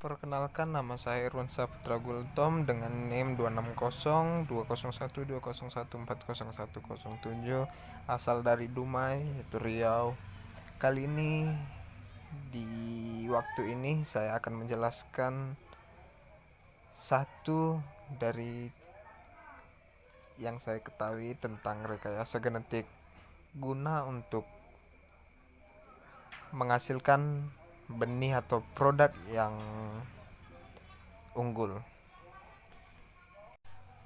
Perkenalkan, nama saya Irwan Saputra Gultom dengan NIM 260 201 201 401 asal dari Dumai, yaitu Riau. Kali ini di waktu ini saya akan menjelaskan satu dari yang saya ketahui tentang rekayasa genetik guna untuk menghasilkan benih atau produk yang unggul.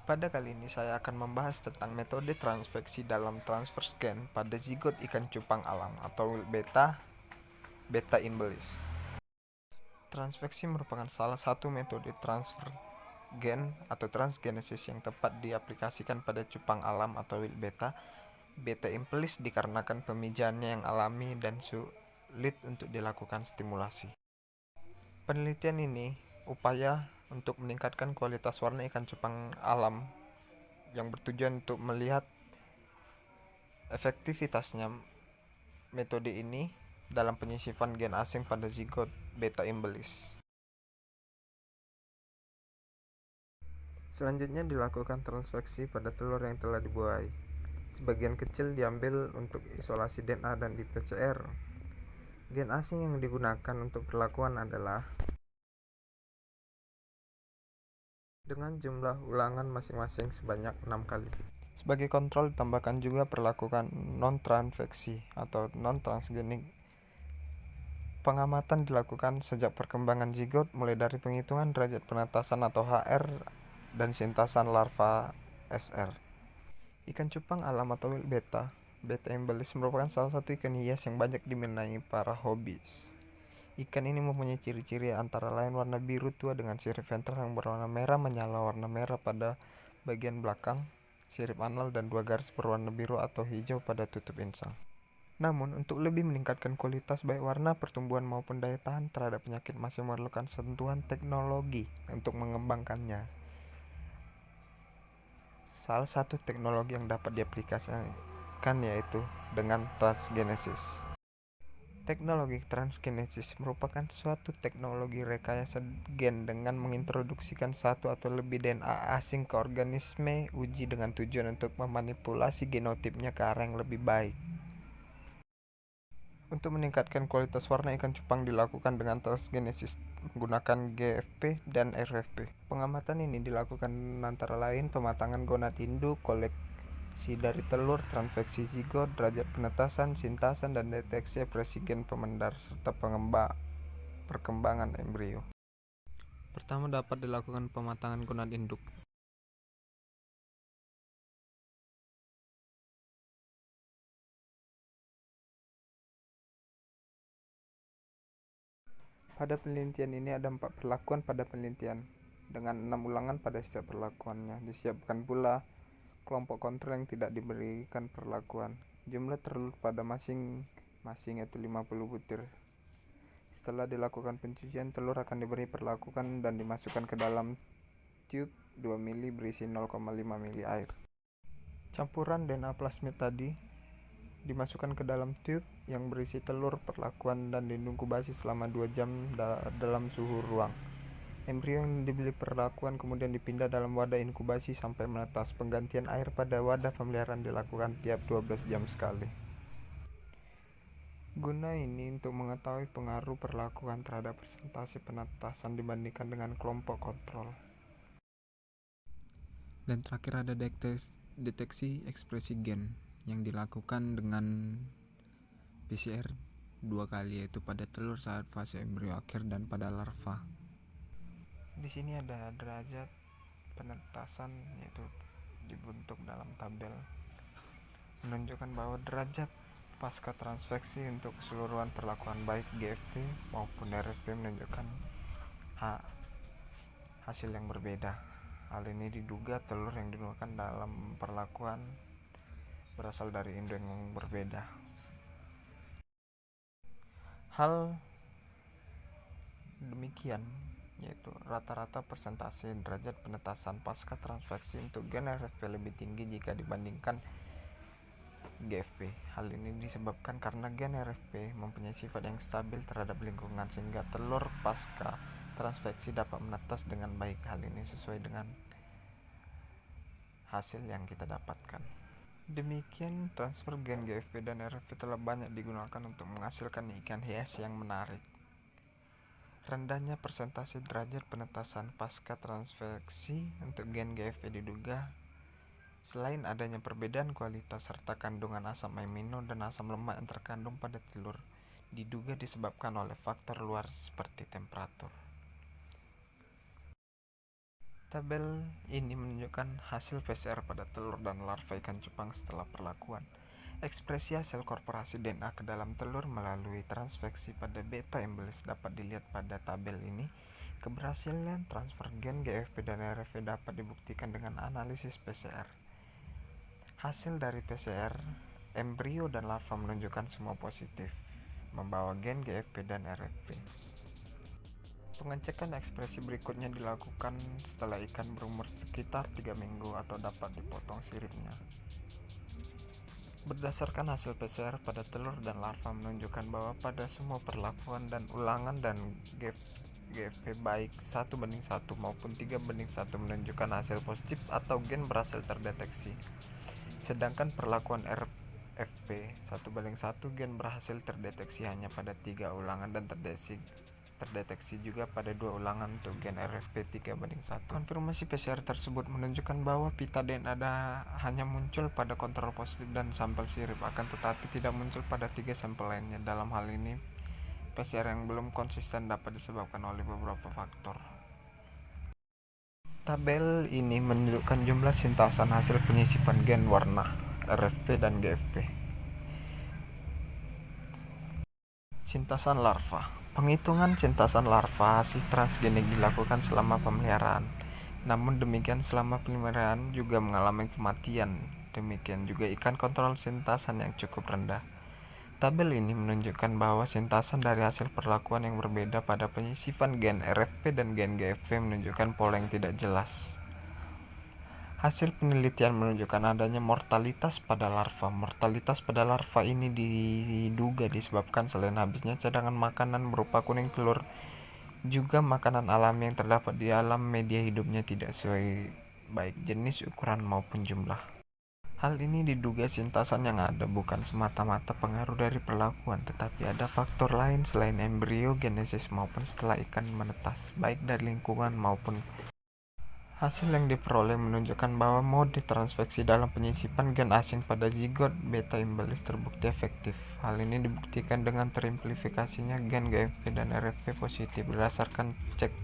Pada kali ini saya akan membahas tentang metode transveksi dalam transfer gen pada zigot ikan cupang alam atau beta imbelis. Transveksi merupakan salah satu metode transfer gen atau transgenesis yang tepat diaplikasikan pada cupang alam atau beta impelis dikarenakan pemijahannya yang alami dan sulit untuk dilakukan stimulasi. Penelitian ini upaya untuk meningkatkan kualitas warna ikan cupang alam yang bertujuan untuk melihat efektivitasnya metode ini dalam penyisipan gen asing pada zigot beta imbelis. Selanjutnya dilakukan transveksi pada telur yang telah dibuai. Sebagian kecil diambil untuk isolasi DNA dan di PCR. Gen asing yang digunakan untuk perlakuan adalah dengan jumlah ulangan masing-masing sebanyak 6 kali. Sebagai kontrol tambahkan juga perlakuan non-transveksi atau non-transgenik. Pengamatan dilakukan sejak perkembangan zigot mulai dari penghitungan derajat penetasan atau HR dan sintasan larva SR. Ikan cupang alam atau beta imbelis merupakan salah satu ikan hias yang banyak diminati para hobis. Ikan ini mempunyai ciri-ciri antara lain warna biru tua dengan sirip ventral yang berwarna merah menyala warna merah pada bagian belakang, sirip anal dan 2 garis berwarna biru atau hijau pada tutup insang. Namun, untuk lebih meningkatkan kualitas baik warna, pertumbuhan maupun daya tahan terhadap penyakit masih memerlukan sentuhan teknologi untuk mengembangkannya. Salah satu teknologi yang dapat diaplikasikan yaitu dengan transgenesis. Teknologi transgenesis merupakan suatu teknologi rekayasa gen dengan mengintroduksikan satu atau lebih DNA asing ke organisme uji dengan tujuan untuk memanipulasi genotipnya ke arah yang lebih baik. Untuk meningkatkan kualitas warna ikan cupang dilakukan dengan transgenesis menggunakan GFP dan RFP. Pengamatan ini dilakukan antara lain pematangan gonad induk, koleksi dari telur, transveksi zigot, derajat penetasan, sintasan, dan deteksi ekspresi gen pemendar serta perkembangan embrio. Pertama dapat dilakukan pematangan gonad induk. Pada penelitian ini ada 4 perlakuan pada penelitian, dengan 6 ulangan pada setiap perlakuannya. Disiapkan pula kelompok kontrol yang tidak diberikan perlakuan. Jumlah telur pada masing-masing yaitu 50 butir. Setelah dilakukan pencucian, telur akan diberi perlakuan dan dimasukkan ke dalam tube 2 mili berisi 0,5 mili air. Campuran DNA plasmid tadi dimasukkan ke dalam tube yang berisi telur perlakuan dan diinkubasi selama 2 jam dalam suhu ruang. Embrio yang dibeli perlakuan kemudian dipindah dalam wadah inkubasi sampai menetas. Penggantian air pada wadah pemeliharaan dilakukan tiap 12 jam sekali. Guna ini untuk mengetahui pengaruh perlakuan terhadap presentasi penetasan dibandingkan dengan kelompok kontrol. Dan terakhir ada deteksi ekspresi gen yang dilakukan dengan PCR 2 kali, yaitu pada telur saat fase embrio akhir dan pada larva. Di sini ada derajat penetasan yaitu dibentuk dalam tabel menunjukkan bahwa derajat pasca transveksi untuk keseluruhan perlakuan baik GFP maupun RFP menunjukkan hasil yang berbeda. Hal ini diduga telur yang digunakan dalam perlakuan berasal dari induk yang berbeda. Hal demikian yaitu rata-rata persentase derajat penetasan pasca transveksi untuk gen RFP lebih tinggi jika dibandingkan GFP. Hal ini disebabkan karena gen RFP mempunyai sifat yang stabil terhadap lingkungan sehingga telur pasca transveksi dapat menetas dengan baik. Hal ini sesuai dengan hasil yang kita dapatkan. Demikian, transfer gen GFP dan RFP telah banyak digunakan untuk menghasilkan ikan hias yang menarik. Rendahnya persentase derajat penetasan pasca transveksi untuk gen GFP diduga selain adanya perbedaan kualitas serta kandungan asam amino dan asam lemak yang terkandung pada telur, diduga disebabkan oleh faktor luar seperti temperatur. Tabel ini menunjukkan hasil PCR pada telur dan larva ikan cupang setelah perlakuan. Ekspresi hasil korporasi DNA ke dalam telur melalui transveksi pada beta embolis dapat dilihat pada tabel ini. Keberhasilan transfer gen GFP dan RFP dapat dibuktikan dengan analisis PCR. Hasil dari PCR, embrio dan larva menunjukkan semua positif, membawa gen GFP dan RFP. Pengecekan ekspresi berikutnya dilakukan setelah ikan berumur sekitar 3 minggu atau dapat dipotong siripnya. Berdasarkan hasil PCR pada telur dan larva menunjukkan bahwa pada semua perlakuan dan ulangan dan GFP baik 1:1 maupun 3:1 menunjukkan hasil positif atau gen berhasil terdeteksi. Sedangkan perlakuan RFP 1:1 gen berhasil terdeteksi hanya pada 3 ulangan dan terdeteksi juga pada 2 ulangan untuk gen RFP 3:1. Konfirmasi PCR tersebut menunjukkan bahwa pita DNA hanya muncul pada kontrol positif dan sampel sirip, akan tetapi tidak muncul pada 3 sampel lainnya. Dalam hal ini, PCR yang belum konsisten dapat disebabkan oleh beberapa faktor. Tabel ini menunjukkan jumlah sintasan hasil penyisipan gen warna RFP dan GFP. Sintasan larva. Penghitungan sintasan larva hasil transgenik dilakukan selama pemeliharaan. Namun demikian selama pemeliharaan juga mengalami kematian. Demikian juga ikan kontrol sintasan yang cukup rendah. Tabel ini menunjukkan bahwa sintasan dari hasil perlakuan yang berbeda pada penyisipan gen RFP dan gen GFP menunjukkan pola yang tidak jelas. Hasil penelitian menunjukkan adanya mortalitas pada larva. Mortalitas pada larva ini diduga disebabkan selain habisnya cadangan makanan berupa kuning telur, juga makanan alami yang terdapat di alam media hidupnya tidak sesuai baik jenis, ukuran maupun jumlah. Hal ini diduga sintasan yang ada bukan semata-mata pengaruh dari perlakuan, tetapi ada faktor lain selain embriogenesis maupun setelah ikan menetas, baik dari lingkungan maupun. Hasil yang diperoleh menunjukkan bahwa mode transveksi dalam penyisipan gen asing pada zigot beta embolis terbukti efektif. Hal ini dibuktikan dengan terimplifikasinya gen GFP dan RFP positif berdasarkan cek